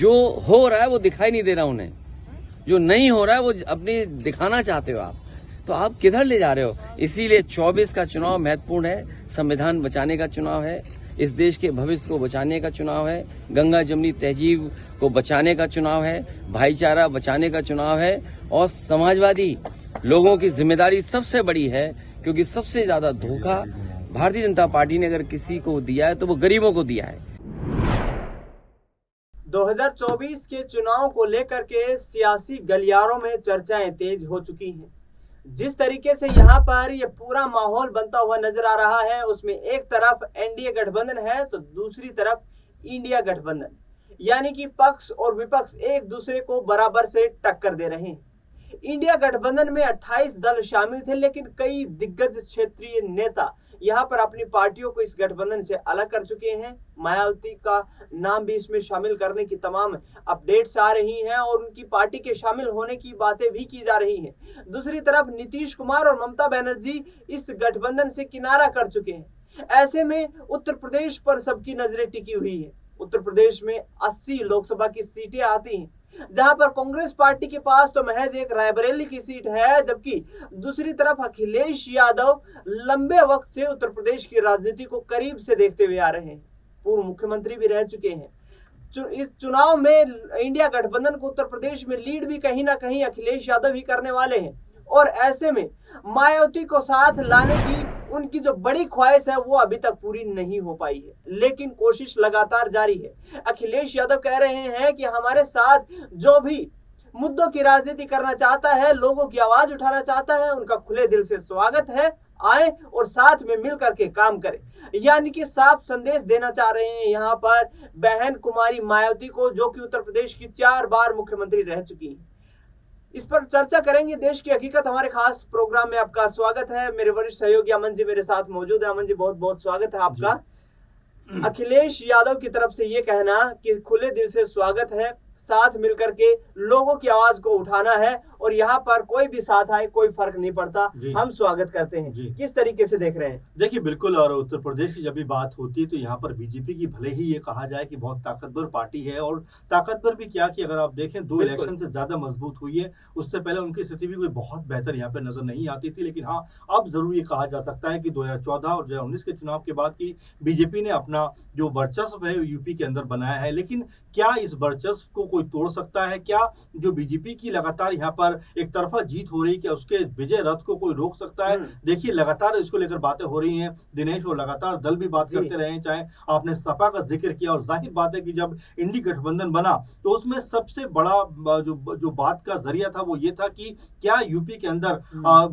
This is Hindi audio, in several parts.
जो हो रहा है वो दिखाई नहीं दे रहा उन्हें, जो नहीं हो रहा है वो अपनी दिखाना चाहते हो आप, तो आप किधर ले जा रहे हो। इसीलिए 24 का चुनाव महत्वपूर्ण है, संविधान बचाने का चुनाव है, इस देश के भविष्य को बचाने का चुनाव है, गंगा जमनी तहजीब को बचाने का चुनाव है, भाईचारा बचाने का चुनाव है, और समाजवादी लोगों की जिम्मेदारी सबसे बड़ी है, क्योंकि सबसे ज्यादा धोखा भारतीय जनता पार्टी ने अगर किसी को दिया है तो वो गरीबों को दिया है। 2024 के चुनाव को लेकर के सियासी गलियारों में चर्चाएं तेज हो चुकी हैं। जिस तरीके से यहाँ पर ये पूरा माहौल बनता हुआ नजर आ रहा है, उसमें एक तरफ एनडीए गठबंधन है तो दूसरी तरफ इंडिया गठबंधन, यानी कि पक्ष और विपक्ष एक दूसरे को बराबर से टक्कर दे रहे हैं। इंडिया गठबंधन में 28 दल शामिल थे, लेकिन कई दिग्गज क्षेत्रीय नेता यहां पर अपनी पार्टियों को इस गठबंधन से अलग कर चुके हैं। मायावती का नाम भी इसमें शामिल करने की तमाम अपडेट्स आ रही हैं और उनकी पार्टी के शामिल होने की बातें भी की जा रही हैं। दूसरी तरफ नीतीश कुमार और ममता बनर्जी इस गठबंधन से किनारा कर चुके हैं। ऐसे में उत्तर प्रदेश पर सबकी नजरें टिकी हुई है। उत्तर प्रदेश में 80 लोकसभा की सीटें आती हैं, जहां पर कांग्रेस पार्टी के पास तो महज एक रायबरेली की सीट है, जबकि दूसरी तरफ अखिलेश यादव लंबे वक्त से उत्तर प्रदेश की राजनीति को करीब से देखते हुए आ रहे हैं, पूर्व मुख्यमंत्री भी रह चुके हैं। इस चुनाव में इंडिया गठबंधन को उत्तर प्रदेश में लीड भी कहीं ना कहीं अखिलेश यादव ही करने वाले हैं, और ऐसे में मायावती को साथ लाने की उनकी जो बड़ी ख्वाहिश है वो अभी तक पूरी नहीं हो पाई है, लेकिन कोशिश लगातार जारी है। अखिलेश यादव कह रहे हैं कि हमारे साथ जो भी मुद्दों की राजनीति करना चाहता है, लोगों की आवाज उठाना चाहता है, उनका खुले दिल से स्वागत है, आए और साथ में मिल करके काम करें। यानी कि साफ संदेश देना चाह रहे हैं यहाँ पर बहन कुमारी मायावती को, जो कि उत्तर प्रदेश की 4 बार मुख्यमंत्री रह चुकी है। इस पर चर्चा करेंगे देश की हकीकत। हमारे खास प्रोग्राम में आपका स्वागत है। मेरे वरिष्ठ सहयोगी अमन जी मेरे साथ मौजूद है। अमन जी, बहुत बहुत स्वागत है आपका। अखिलेश यादव की तरफ से ये कहना कि खुले दिल से स्वागत है, साथ मिलकर के लोगों की आवाज को उठाना है, और यहाँ पर कोई भी साथ आए कोई फर्क नहीं पड़ता, हम स्वागत करते हैं। किस तरीके से देख रहे हैं? देखिए, बिल्कुल। और उत्तर प्रदेश की जब भी बात होती है तो यहाँ पर बीजेपी की भले ही ये कहा जाए कि बहुत ताकतवर पार्टी है, और ताकतवर भी क्या कि अगर आप देखें 2 इलेक्शन से ज्यादा मजबूत हुई है। उससे पहले उनकी स्थिति भी कोई बहुत बेहतर यहाँ पे नजर नहीं आती थी, लेकिन हाँ, अब जरूर ये कहा जा सकता है कि 2014 और 2019 के चुनाव के बाद की बीजेपी ने अपना जो वर्चस्व है यूपी के अंदर बनाया है। लेकिन क्या इस वर्चस्व को कोई तोड़ सकता है? क्या जो बीजेपी की लगातार यहाँ पर एक तरफा जीत हो रही है, क्या उसके विजय रथ को कोई रोक सकता है? देखिए, लगातार इसको लेकर बातें हो रही हैं दिनेश, और लगातार दल भी बात करते रहे, चाहे आपने सपा का जिक्र किया। और जाहिर बात है कि जब इंडी गठबंधन बना तो उसमें सबसे बड़ा जो बात का जरिया था वो ये था कि क्या यूपी के अंदर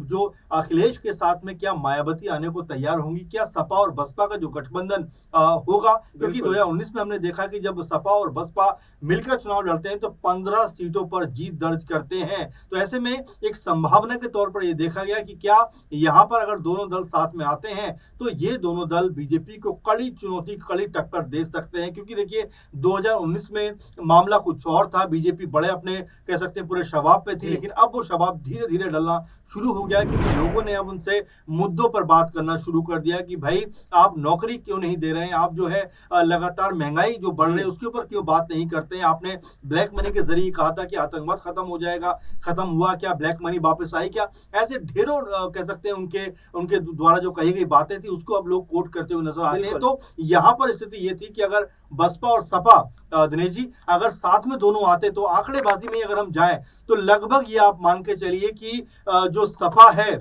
जो अखिलेश के साथ में क्या मायावती आने को तैयार होंगी, क्या सपा और बसपा का जो गठबंधन होगा? क्योंकि 2019 में हमने देखा कि जब सपा और बसपा मिलकर चुनाव लड़ते हैं तो 15 सीटों पर जीत दर्ज करते हैं। तो ऐसे में एक संभावना के तौर पर यह देखा गया कि क्या यहां पर अगर दोनों दल साथ में आते हैं तो ये दोनों दल बीजेपी को कड़ी चुनौती, कड़ी टक्कर दे सकते हैं। क्योंकि देखिए, 2019 में मामला कुछ और था, बीजेपी बड़े अपने कह सकते हैं पूरे शबाब पे थी, लेकिन अब वो शबाब धीरे धीरे डलना शुरू हो गया, क्योंकि लोगों ने अब उनसे मुद्दों पर बात करना शुरू कर दिया कि भाई आप नौकरी क्यों नहीं दे रहे हैं, आप जो है लगातार महंगाई जो बढ़ रही है उसके ऊपर क्यों बात नहीं करते हैं, आपने ब्लैक मनी के जरिए कहा था कि आतंकवाद खत्म हो जाएगा, खत्म हुआ क्या? ब्लैक मनी वापस आई क्या? ऐसे ढेरों कह सकते हैं उनके द्वारा जो कही गई बातें थी उसको अब लोग कोट करते हुए नजर आते हैं। तो यहाँ पर स्थिति ये थी कि अगर बसपा और सपा, दिनेश जी, अगर साथ में दोनों आते तो आंकड़ेबाजी में अगर हम जाएं तो लगभग ये आप मान के चलिए कि जो सपा है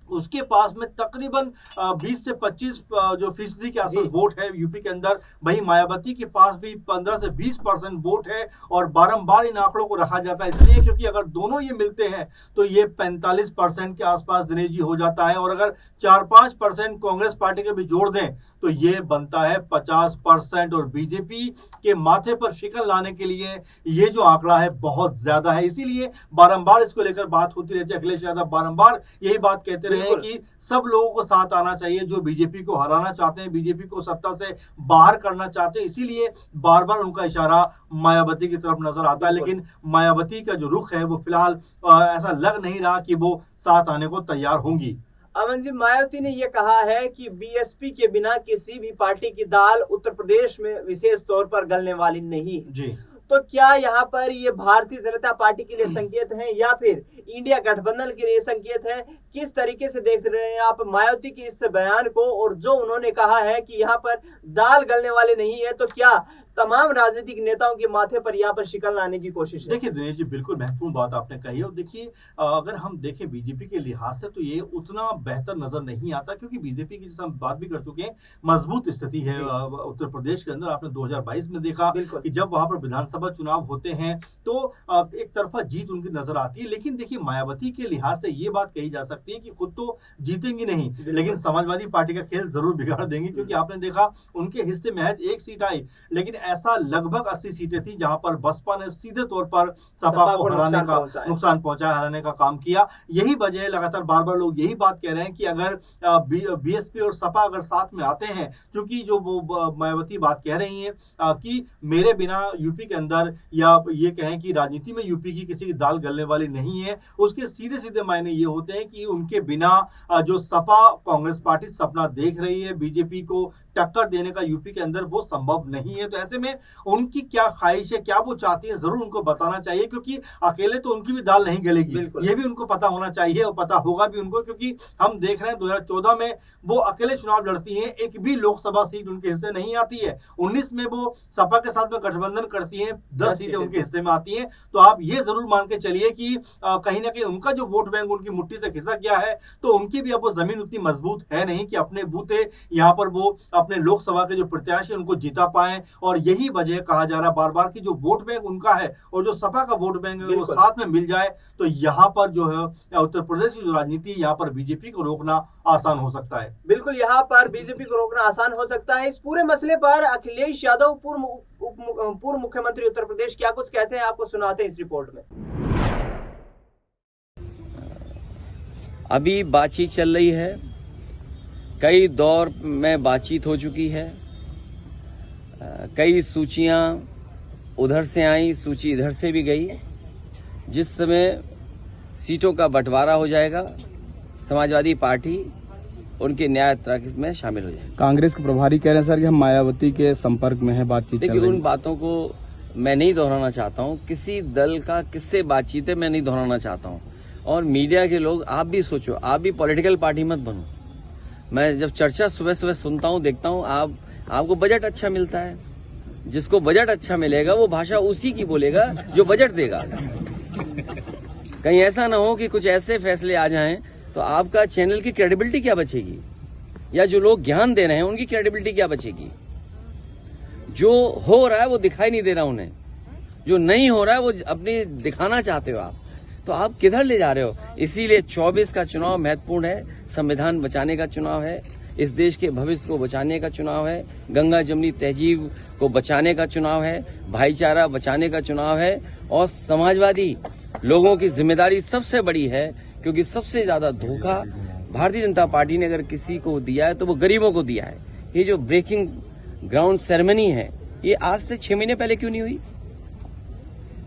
उसके पास में तकरीबन 20 से 25 जो फीसदी के आसपास वोट है यूपी के अंदर। वहीं मायावती के पास भी 15 से 20% वोट है, और बारंबार इन आंकड़ों को रखा जाता है इसलिए क्योंकि अगर दोनों ये मिलते हैं तो ये 45% के आसपास दिनेश जी हो जाता है, और अगर 4-5% कांग्रेस पार्टी के भी जोड़ दें तो ये बनता है 50%। और बीजेपी के माथे पर शिकन लाने के लिए ये जो आंकड़ा है बहुत ज्यादा है, इसीलिए बारंबार इसको लेकर बात होती रहती है। अखिलेश यादव बारंबार यही बात कहते रहे हैं कि सब लोगों को साथ आना चाहिए जो बीजेपी को हराना चाहते हैं, बीजेपी को सत्ता से बाहर करना चाहते हैं, इसीलिए बार बार उनका इशारा मायावती की तरफ नजर आता है। लेकिन मायावती का जो रुख है वो फिलहाल ऐसा लग नहीं रहा कि वो साथ आने को तैयार होंगी। अमन जी, मायावती ने यह कहा है कि बीएसपी के बिना किसी भी पार्टी की दाल उत्तर प्रदेश में विशेष तौर पर गलने वाली नहीं। जी। तो क्या यहाँ पर ये भारतीय जनता पार्टी के लिए संकेत है या फिर इंडिया गठबंधन के लिए संकेत है? किस तरीके से देख रहे हैं आप मायावती के इस बयान को, और जो उन्होंने कहा है कि यहाँ पर दाल गलने वाले नहीं है, तो क्या तमाम राजनीतिक नेताओं के माथे पर यहाँ पर शिकल लाने की कोशिश है? देखिए दिनेश जी, बिल्कुल महत्वपूर्ण बात आपने कही है। और देखिए अगर हम देखें बीजेपी के लिहाज से तो ये उतना बेहतर नजर नहीं आता, क्योंकि बीजेपी की, जैसे हम बात भी कर चुके हैं, मजबूत स्थिति है उत्तर प्रदेश के अंदर। आपने 2022 में देखा कि जब वहां पर विधानसभा चुनाव होते हैं तो एक तरफा जीत उनकी नजर आती है। लेकिन देखिए मायावती के लिहाज से ये बात कही जा सकती है कि खुद तो जीतेंगी नहीं, लेकिन समाजवादी पार्टी का खेल जरूर बिगाड़ देंगे, क्योंकि आपने देखा उनके हिस्से महज एक सीट आई, लेकिन ऐसा लगभग 80 सीटें थी जहां पर बसपा ने सीधे तौर पर सपा को नुकसान पहुंचाया, हराने का काम किया। यही वजह है, लगातार बार बार लोग यही बात कह रहे हैं कि अगर बीएसपी और सपा अगर साथ में आते हैं, क्योंकि जो वो मायावती बात कह रही हैं कि मेरे बिना यूपी के अंदर, या ये कहें कि राजनीति में यूपी की किसी की दाल गलने वाली नहीं है, उसके सीधे सीधे मायने ये होते हैं कि उनके बिना जो सपा कांग्रेस पार्टी सपना देख रही है बीजेपी को टक्कर देने का यूपी के अंदर, वो संभव नहीं है। तो ऐसे में उनकी क्या ख्वाहिश है, क्या वो चाहती है, जरूर उनको बताना चाहिए, क्योंकि अकेले तो उनकी भी दाल नहीं गलेगी, ये भी उनको पता होना चाहिए और पता होगा भी उनको, क्योंकि हम देख रहे हैं 2014 में वो अकेले चुनाव लड़ती हैं, एक भी लोकसभा सीट उनके हिस्से नहीं आती है। 19 में वो सपा के साथ में गठबंधन करती हैं, 10 सीटें उनके हिस्से में आती हैं। तो आप ये जरूर मान के चलिए कि कहीं ना कहीं उनका जो वोट बैंक उनकी मुट्ठी से खिसक गया है, तो उनकी भी अब वो जमीन उतनी मजबूत है नहीं कि अपने बूथे यहाँ पर वो अपने लोकसभा के जो प्रत्याशी उनको जीता पाए। और यही वजह कहा जा रहा है बार बार कि जो वोट बैंक उनका है और जो सपा का वोट बैंक है वो साथ में मिल जाए, तो यहाँ पर जो है उत्तर प्रदेश की जो राजनीति, यहाँ पर बीजेपी को रोकना आसान हो सकता है। बिल्कुल, यहाँ पर बीजेपी को रोकना आसान हो सकता है। इस पूरे मसले पर अखिलेश यादव पूर्व मुख्यमंत्री उत्तर प्रदेश क्या कुछ कहते हैं, आपको सुनाते हैं इस रिपोर्ट में। अभी बातचीत चल रही है, कई दौर में बातचीत हो चुकी है, कई सूचियां उधर से आई, सूची इधर से भी गई। जिस समय सीटों का बंटवारा हो जाएगा, समाजवादी पार्टी उनके न्याय यात्रा में शामिल हो जाएगी। कांग्रेस के प्रभारी कह रहे हैं सर कि हम मायावती के संपर्क में है, बातचीत चल रही है। देखिए, उन बातों को मैं नहीं दोहराना चाहता हूँ। किसी दल का किससे बातचीत है मैं नहीं दोहराना चाहता हूँ। और मीडिया के लोग, आप भी सोचो, आप भी पॉलिटिकल पार्टी मत बनो। मैं जब चर्चा सुबह सुबह सुनता हूँ, देखता हूँ, आपको बजट अच्छा मिलता है, जिसको बजट अच्छा मिलेगा वो भाषा उसी की बोलेगा जो बजट देगा। कहीं ऐसा ना हो कि कुछ ऐसे फैसले आ जाएं तो आपका चैनल की क्रेडिबिलिटी क्या बचेगी, या जो लोग ज्ञान दे रहे हैं उनकी क्रेडिबिलिटी क्या बचेगी। जो हो रहा है वो दिखाई नहीं दे रहा उन्हें, जो नहीं हो रहा है वो अपनी दिखाना चाहते हो आप, तो आप किधर ले जा रहे हो। इसीलिए 24 का चुनाव महत्वपूर्ण है, संविधान बचाने का चुनाव है, इस देश के भविष्य को बचाने का चुनाव है, गंगा जमनी तहजीब को बचाने का चुनाव है, भाईचारा बचाने का चुनाव है। और समाजवादी लोगों की जिम्मेदारी सबसे बड़ी है, क्योंकि सबसे ज्यादा धोखा भारतीय जनता पार्टी ने अगर किसी को दिया है तो वो गरीबों को दिया है। ये जो ब्रेकिंग ग्राउंड सेरेमनी है, ये आज से 6 महीने पहले क्यों नहीं हुई?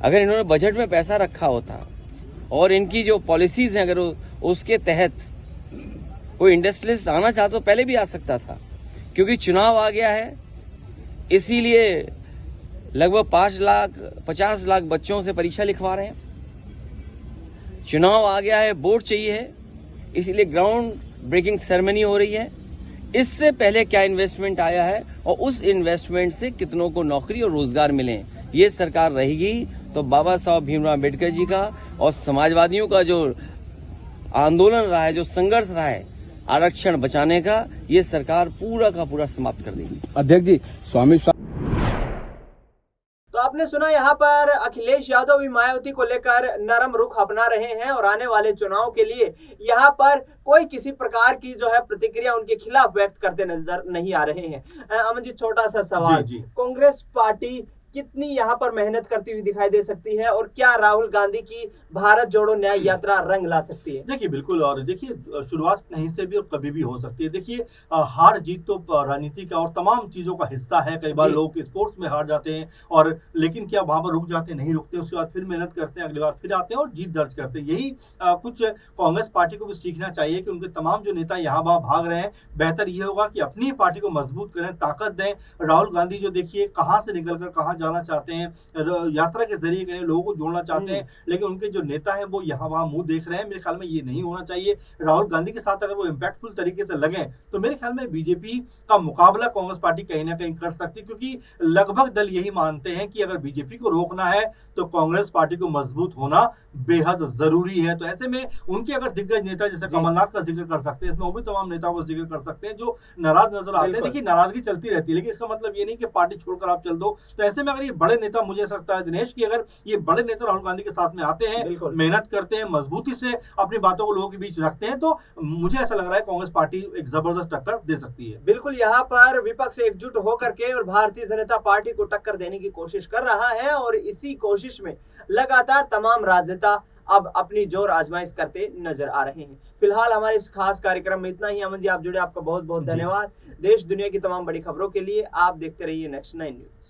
अगर इन्होंने बजट में पैसा रखा होता और इनकी जो पॉलिसीज हैं अगर उसके तहत कोई इंडस्ट्रियलिस्ट आना चाहता तो पहले भी आ सकता था। क्योंकि चुनाव आ गया है, इसीलिए लगभग 50 लाख बच्चों से परीक्षा लिखवा रहे हैं। चुनाव आ गया है, वोट चाहिए है, इसीलिए ग्राउंड ब्रेकिंग सेरेमनी हो रही है। इससे पहले क्या इन्वेस्टमेंट आया है और उस इन्वेस्टमेंट से कितनों को नौकरी और रोजगार मिले, ये सरकार रहेगी तो बाबा साहब भीमराव अम्बेडकर जी का और समाजवादियों का जो आंदोलन रहा है, जो संघर्ष रहा है आरक्षण बचाने का, ये सरकार पूरा का पूरा समाप्त कर देगी। अध्यक्ष जी, स्वामी तो आपने सुना, यहाँ पर अखिलेश यादव भी मायावती को लेकर नरम रुख अपना रहे हैं और आने वाले चुनाव के लिए यहाँ पर कोई किसी प्रकार की जो है प्रतिक्रिया उनके खिलाफ व्यक्त करते नजर नहीं आ रहे हैं। अमन जी, छोटा सा सवाल, कांग्रेस पार्टी कितनी यहाँ पर मेहनत करती हुई दिखाई दे सकती है और क्या राहुल गांधी की भारत जोड़ो न्याय यात्रा रंग ला सकती है? देखिए बिल्कुल, और देखिए शुरुआत कहीं से भी और कभी भी हो सकती है। देखिए हार जीत तो राजनीति का और तमाम चीजों का हिस्सा है। कई बार लोग स्पोर्ट्स में हार जाते हैं और लेकिन क्या वहां पर रुक जाते हैं, नहीं रुकते, उसके बाद फिर मेहनत करते हैं, अगली बार फिर आते हैं और जीत दर्ज करते हैं। यही कुछ कांग्रेस पार्टी को भी सीखना चाहिए कि उनके तमाम जो नेता यहाँ वहां भाग रहे हैं, बेहतर ये होगा कि अपनी पार्टी को मजबूत करें, ताकत दें। राहुल गांधी जो देखिए कहाँ से निकलकर कहाँ जाना चाहते हैं, यात्रा के जरिए कहीं लोगों को जोड़ना चाहते हैं, लेकिन उनके जो नेता हैं वो यहाँ वहाँ मुंह देख रहे हैं। मेरे ख्याल में ये नहीं होना चाहिए। राहुल गांधी के साथ अगर वो इम्पैक्टफुल तरीके से लगे तो मेरे ख्याल में बीजेपी का मुकाबला कांग्रेस पार्टी कहीं ना कहीं कर सकती है, क्योंकि लगभग दल यही मानते हैं कि अगर बीजेपी को रोकना है तो कांग्रेस पार्टी को मजबूत होना बेहद जरूरी है। तो ऐसे में उनके अगर दिग्गज नेता जैसे कमलनाथ का जिक्र कर सकते हैं, इसमें वो भी तमाम नेताओं का जिक्र कर सकते हैं जो नाराज नजर आते हैं। देखिए, नाराजगी चलती रहती है, लेकिन इसका मतलब ये नहीं कि पार्टी छोड़कर आप चल दो। तो ऐसे में अगर ये बड़े नेता, मुझे ऐसा लगता है दिनेश कि अगर ये बड़े नेता राहुल गांधी के साथ में आते हैं, मेहनत करते हैं, मजबूती से अपनी बातों को लोगों के बीच रखते हैं, तो मुझे ऐसा लग रहा है कांग्रेस पार्टी एक जबरदस्त टक्कर दे सकती है। बिल्कुल, यहाँ पर विपक्ष एकजुट होकर के और भारतीय जनता पार्टी को टक्कर देने की कोशिश कर रहा है, और इसी कोशिश में लगातार तमाम राजनेता अब अपनी जोर आजमाइश करते नजर आ रहे हैं। फिलहाल हमारे इस खास कार्यक्रम में इतना ही। अमन जी, आप जुड़े, आपका बहुत बहुत धन्यवाद। देश दुनिया की तमाम बड़ी खबरों के लिए आप देखते रहिए नेक्स्ट 9 न्यूज।